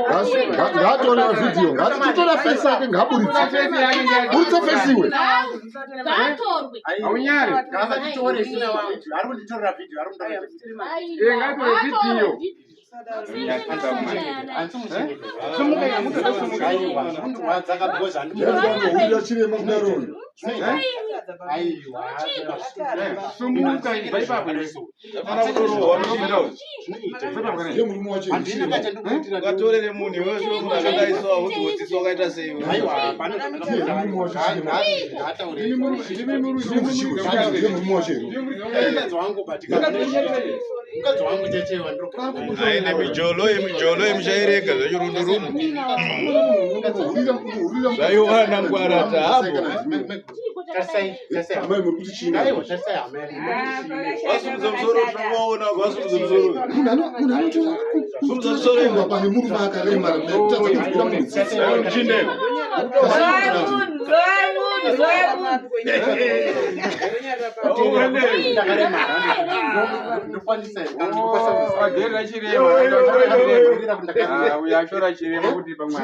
ngatora video ngatitora face yake ngaburitsa face iwe aunyari ngavatitore sina vantu ari kunditorera video ari ngatore video Mijolo emshaireka zvachirunurumu zvaiwana ngwarata hapo vasumudza musoro tinovaona vasumudza uyashora chirema kuti pamwe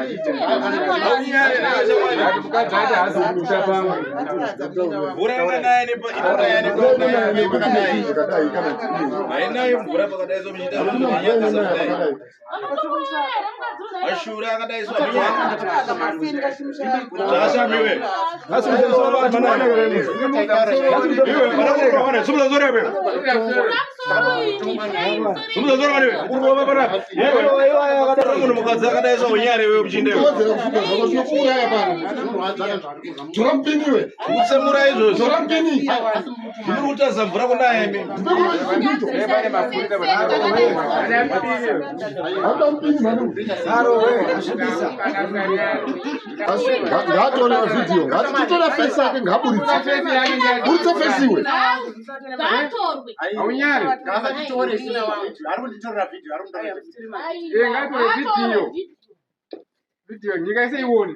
ashura akadaiswa mukadzi akadaiswa unyare wewe muchindewe kusemura izvozvo muri kutaza mvura kunaye ngatora video ngatitora face yake ngaburitsa face iwe aunyari ngavatitore sina vantu ari kunditorera video ari ngatore video nyika iseione